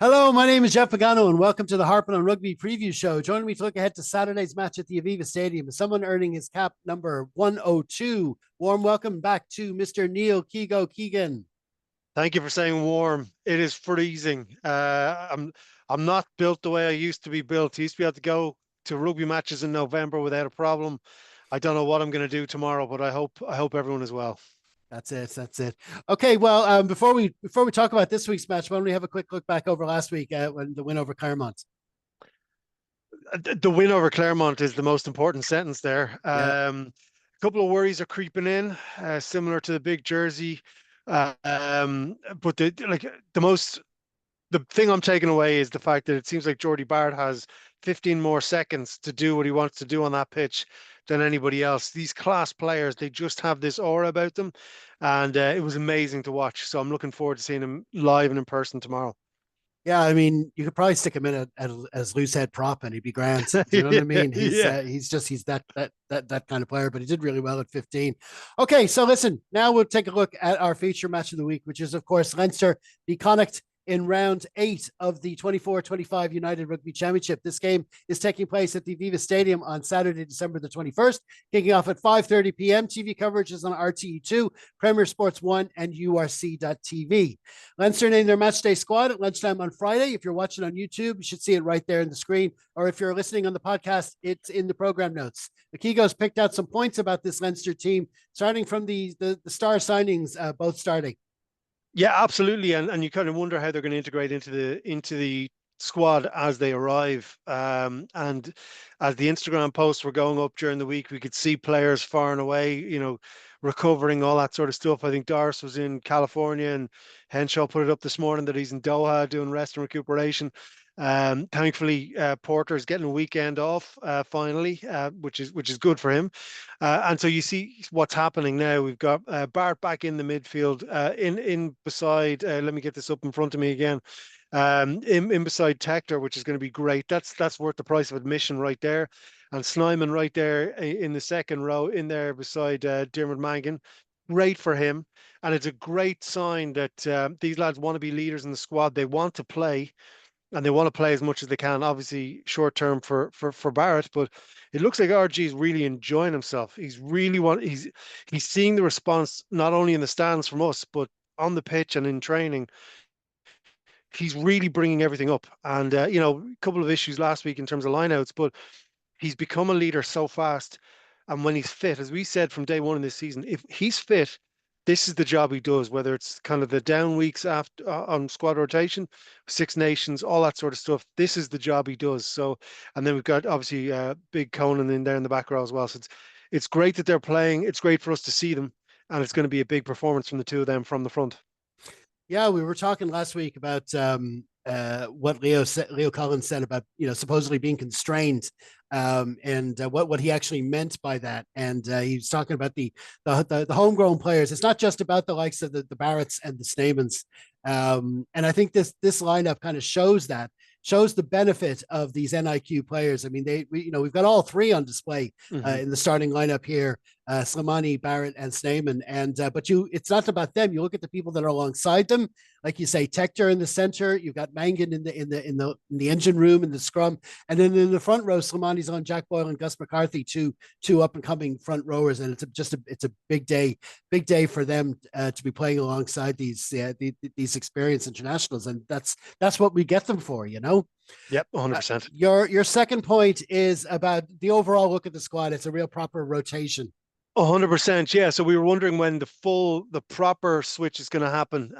Hello, my name is Jeff Pagano, and welcome to the Harping on Rugby preview show. Joining me to look ahead to Saturday's match at the Aviva Stadium is someone earning his cap number 102. Warm welcome back to Mr. Neil Keego Keegan. Thank you for saying warm. It is freezing. I'm not built the way I used to be built. I used to be able to go to rugby matches in November without a problem. I don't know what I'm going to do tomorrow, but I hope everyone is well. That's it. That's it. Okay. Well, before we talk about this week's match, why don't we have a quick look back over last week when the win over Claremont? The win over Claremont is the most important sentence there. Yeah. A couple of worries are creeping in, similar to the big jersey. But the thing I'm taking away is the fact that it seems like Jordy Barrett has 15 more seconds to do what he wants to do on that pitch than anybody else. These class players, they just have this aura about them, and it was amazing to watch. So I'm looking forward to seeing him live and in person tomorrow. Yeah, I mean, you could probably stick him in as loose head prop, and he'd be grand. Do you know what I Yeah, mean? He's yeah. uh, he's just he's that kind of player. But he did really well at 15. Okay, so listen, now we'll take a look at our feature match of the week, which is of course Leinster v Connacht in round 8 of the 24-25 United Rugby Championship. This game is taking place at the Viva Stadium on Saturday, December the 21st, kicking off at 5:30 p.m. TV coverage is on RTE2, Premier Sports 1, and URC.tv. Leinster named their matchday squad at lunchtime on Friday. If you're watching on YouTube, you should see it right there in the screen. Or if you're listening on the podcast, it's in the program notes. The Keego's picked out some points about this Leinster team, starting from the star signings, both starting. Yeah, absolutely. And you kind of wonder how they're going to integrate into the squad as they arrive. And as the Instagram posts were going up during the week, we could see players far and away, recovering, all that sort of stuff. I think Doris was in California, and Henshaw put it up this morning that he's in Doha doing rest and recuperation. Thankfully, Porter's getting a weekend off finally, which is good for him. And so you see what's happening now. We've got Bart back in the midfield, in beside. Let me get this up in front of me again. In beside Tector, which is going to be great. That's worth the price of admission right there. And Snyman right there in the second row, in there beside Dermot Mangan. Great for him, and it's a great sign that these lads want to be leaders in the squad. They want to play, and they want to play as much as they can. Obviously, short term for Barrett, but it looks like RG is really enjoying himself. He's seeing the response not only in the stands from us, but on the pitch and in training. He's really bringing everything up. And a couple of issues last week in terms of lineouts, but he's become a leader so fast. And when he's fit, as we said from day one in this season, if he's fit, this is the job he does, whether it's kind of the down weeks after on squad rotation, Six Nations, all that sort of stuff. This is the job he does. So, and then we've got obviously Big Conan in there in the back row as well. So it's great that they're playing. It's great for us to see them, and it's going to be a big performance from the two of them from the front. Yeah, we were talking last week about what Leo Collins said about supposedly being constrained, and what he actually meant by that. And he was talking about the homegrown players. It's not just about the likes of the Barretts and the Stamens. And I think this lineup kind of shows the benefit of these NIQ players. I mean, we've got all three on display Hmm. in the starting lineup here: Slimani, Barrett, and Snyman. And but it's not about them. You look at the people that are alongside them, like you say, Tector in the center. You've got Mangan in the engine room in the scrum, and then in the front row, Slimani's on Jack Boyle and Gus McCarthy, two up and coming front rowers, and it's a big day for them to be playing alongside these experienced internationals, and that's what we get them for, you know. Yep, 100%. Your second point is about the overall look at the squad. It's a real proper rotation. 100%, yeah. So we were wondering when the proper switch is going to happen.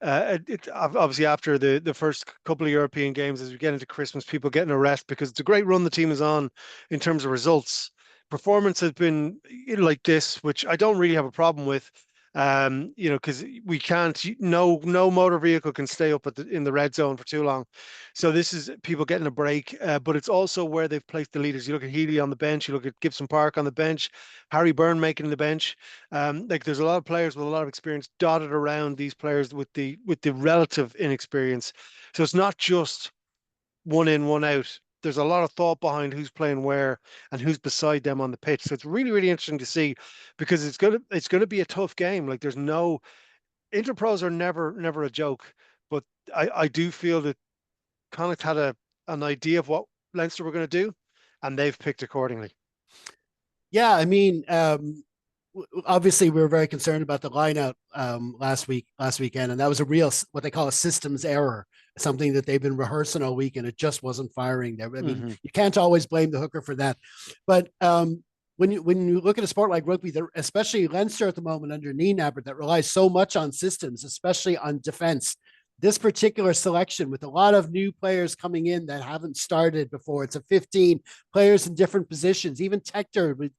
Obviously after the first couple of European games, as we get into Christmas, people getting a rest because it's a great run the team is on in terms of results. Performance has been like this, which I don't really have a problem with. Because we can't, no motor vehicle can stay up in the red zone for too long. So this is people getting a break, but it's also where they've placed the leaders. You look at Healy on the bench, you look at Gibson Park on the bench, Harry Byrne making the bench. Like there's a lot of players with a lot of experience dotted around these players with the relative inexperience. So it's not just one in, one out. There's a lot of thought behind who's playing where and who's beside them on the pitch. So it's really, really interesting to see because it's gonna be a tough game. Like there's no Interpros are never a joke, but I do feel that Connacht had an idea of what Leinster were going to do, and they've picked accordingly. Yeah, I mean, obviously we were very concerned about the lineout last weekend, and that was a real what they call a systems error, something that they've been rehearsing all week, and it just wasn't firing there. I mean, you can't always blame the hooker for that, but when you look at a sport like rugby, especially Leinster at the moment under Nienaber, that relies so much on systems, especially on defense. This particular selection with a lot of new players coming in that haven't started before. It's a 15 players in different positions. Even Tector,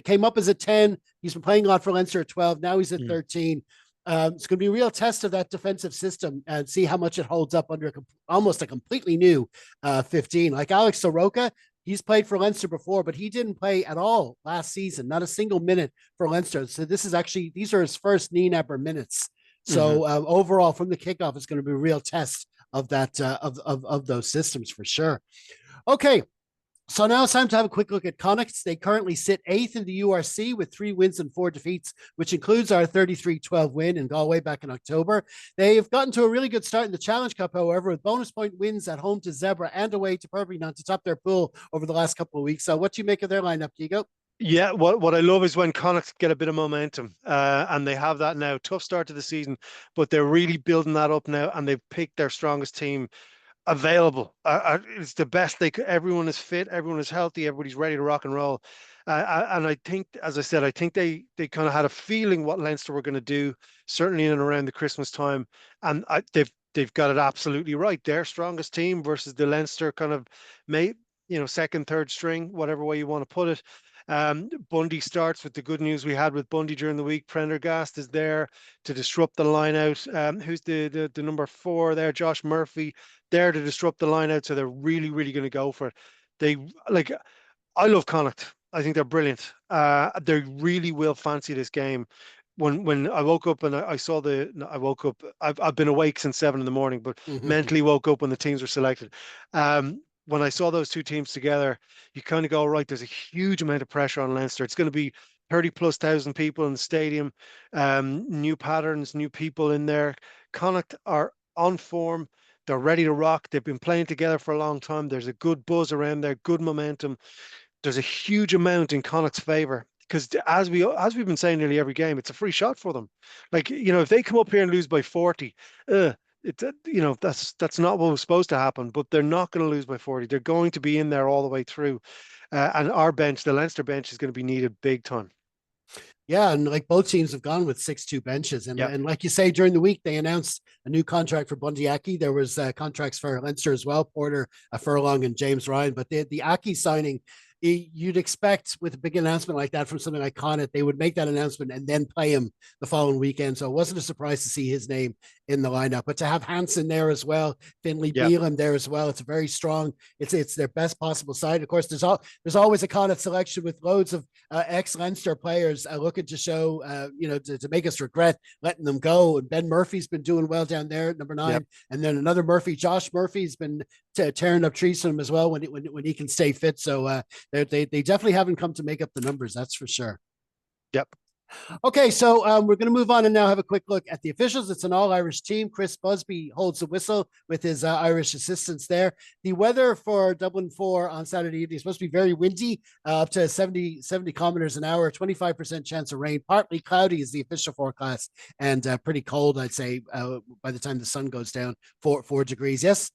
came up as a 10. He's been playing a lot for Leinster at 12. Now he's at 13. It's going to be a real test of that defensive system and see how much it holds up under almost a completely new 15. Like Alex Soroka, he's played for Leinster before, but he didn't play at all last season, not a single minute for Leinster. So these are his first Nienaber minutes. So overall, from the kickoff, it's going to be a real test of that of those systems for sure. Okay, so now it's time to have a quick look at Connacht. They currently sit 8th in the URC with 3 wins and 4 defeats, which includes our 33-12 win in Galway back in October. They've gotten to a really good start in the Challenge Cup, however, with bonus point wins at home to Zebra and away to Perbynant to top their pool over the last couple of weeks. So what do you make of their lineup, Keego? Yeah, what I love is when Connacht get a bit of momentum, and they have that now. Tough start to the season, but they're really building that up now, and they've picked their strongest team available. It's the best they could. Everyone is fit, everyone is healthy, everybody's ready to rock and roll. And I think, as I said, I think they kind of had a feeling what Leinster were going to do, certainly in and around the Christmas time, and they've got it absolutely right. Their strongest team versus the Leinster kind of second, third string, whatever way you want to put it. Bundy starts with the good news we had with Bundy during the week. Prendergast is there to disrupt the line out. Who's the number 4 there? Josh Murphy there to disrupt the line out. So they're really, really going to go for it. I love Connacht. I think they're brilliant. They really will fancy this game. When I woke up and I saw I woke up. I've been awake since 7 in the morning, but mentally woke up when the teams were selected. When I saw those two teams together, you kind of go, right, there's a huge amount of pressure on Leinster. It's going to be 30,000+ people in the stadium, new patterns, new people in there. Connacht are on form. They're ready to rock. They've been playing together for a long time. There's a good buzz around there, good momentum. There's a huge amount in Connacht's favour because as we've been saying nearly every game, it's a free shot for them. Like, if they come up here and lose by 40, that's not what was supposed to happen, but they're not going to lose by 40. They're going to be in there all the way through. And our bench, the Leinster bench, is going to be needed big time. Yeah, and like both teams have gone with 6-2 benches. And like you say, during the week, they announced a new contract for Bundy Aki. There was contracts for Leinster as well, Porter, Furlong, and James Ryan. But the Aki signing, you'd expect with a big announcement like that from something like Connacht, they would make that announcement and then play him the following weekend. So it wasn't a surprise to see his name in the lineup. But to have Hansen there as well, Finlay Beelum there as well, it's a very strong. It's their best possible side. Of course, there's always a Connacht selection with loads of ex-Leinster players looking to show, to make us regret letting them go. And Ben Murphy's been doing well down there at number 9, and then another Murphy, Josh Murphy's been tearing up trees for him as well when he can stay fit. So they definitely haven't come to make up the numbers. That's for sure. Yep. Okay, so we're going to move on and now have a quick look at the officials. It's an all-Irish team. Chris Busby holds the whistle with his Irish assistants there. The weather for Dublin 4 on Saturday evening is supposed to be very windy, up to 70 kilometers an hour, 25% chance of rain. Partly cloudy is the official forecast, and pretty cold, I'd say, by the time the sun goes down, 4 degrees. Yes?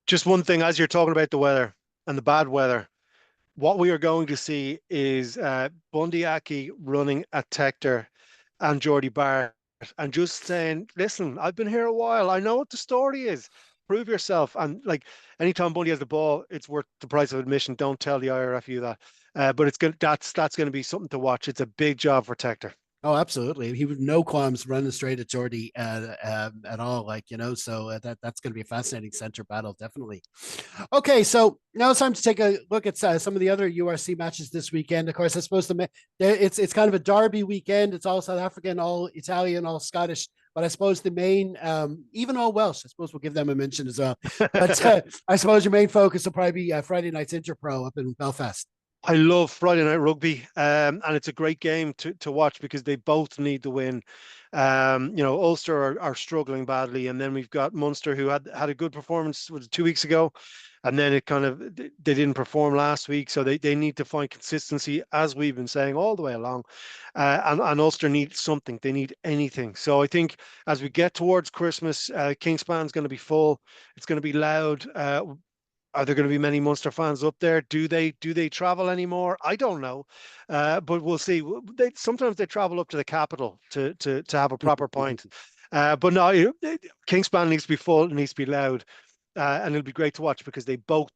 Just one thing, as you're talking about the weather and the bad weather, what we are going to see is Bundy Aki running at Tector and Geordie Barrett and just saying, listen, I've been here a while. I know what the story is. Prove yourself. And like anytime Bundy has the ball, it's worth the price of admission. Don't tell the IRFU that. But that's going to be something to watch. It's a big job for Tector. Oh, absolutely. He would no qualms running straight at Geordie at all. So that's going to be a fascinating center battle, definitely. Okay, so now it's time to take a look at some of the other URC matches this weekend. Of course, I suppose it's kind of a derby weekend. It's all South African, all Italian, all Scottish. But I suppose the main, even all Welsh, I suppose we'll give them a mention as well. But I suppose your main focus will probably be Friday night's Interpro up in Belfast. I love Friday night rugby, and it's a great game to watch because they both need the win. Ulster are struggling badly, and then we've got Munster who had a good performance was it 2 weeks ago, and then it kind of they didn't perform last week, so they need to find consistency as we've been saying all the way along, and Ulster need something, they need anything. So I think as we get towards Christmas, Kingspan's going to be full, it's going to be loud. Are there going to be many Munster fans up there? Do they travel anymore? I don't know, but we'll see. Sometimes they travel up to the capital to have a proper point. But no, Kingspan needs to be full, it needs to be loud, and it'll be great to watch because they both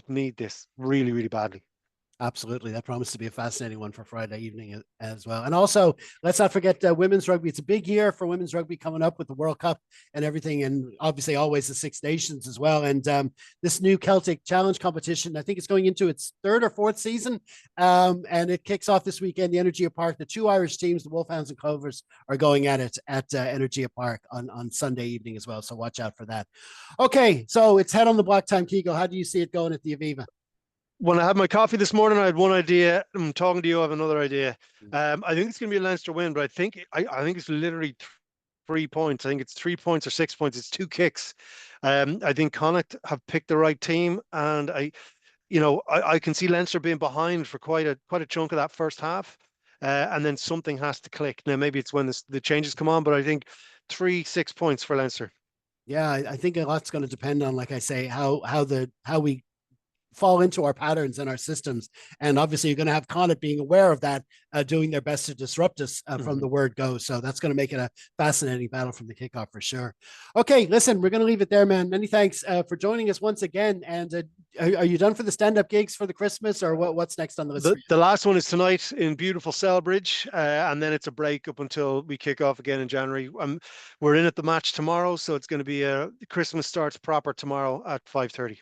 need this really really badly. Absolutely. That promises to be a fascinating one for Friday evening as well. And also, let's not forget women's rugby. It's a big year for women's rugby coming up with the World Cup and everything. And obviously, always the Six Nations as well. And this new Celtic Challenge competition, I think it's going into its third or fourth season. And it kicks off this weekend, the Energia Park. The two Irish teams, the Wolfhounds and Clovers, are going at it at Energia Park on Sunday evening as well. So watch out for that. Okay. So it's head on the block time, Keego. How do you see it going at the Aviva? When I had my coffee this morning, I had one idea. I'm talking to you, I have another idea. I think it's going to be a Leinster win, but I think it's literally 3 points. I think it's 3 points or 6 points. It's two kicks. I think Connacht have picked the right team, and I can see Leinster being behind for quite a chunk of that first half, and then something has to click. Now maybe it's when the changes come on, but I think 6 points for Leinster. Yeah, I think a lot's going to depend on, like I say, how we fall into our patterns and our systems. And obviously, you're going to have Connacht being aware of that, doing their best to disrupt us from the word go. So that's going to make it a fascinating battle from the kickoff for sure. Okay, listen, we're going to leave it there, man. Many thanks for joining us once again. And are you done for the stand-up gigs for the Christmas, or what's next on the list? The last one is tonight in beautiful Selbridge, and then it's a break up until we kick off again in January. We're in at the match tomorrow, so it's going to be Christmas starts proper tomorrow at 5:30.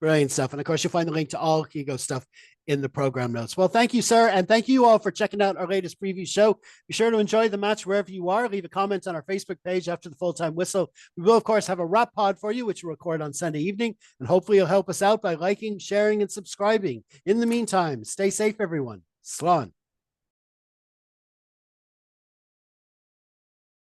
Brilliant stuff. And of course, you'll find the link to all Keego stuff in the program notes. Well, thank you, sir. And thank you all for checking out our latest preview show. Be sure to enjoy the match wherever you are. Leave a comment on our Facebook page after the full-time whistle. We will, of course, have a wrap pod for you, which we'll record on Sunday evening. And hopefully you'll help us out by liking, sharing, and subscribing. In the meantime, stay safe, everyone. Slán.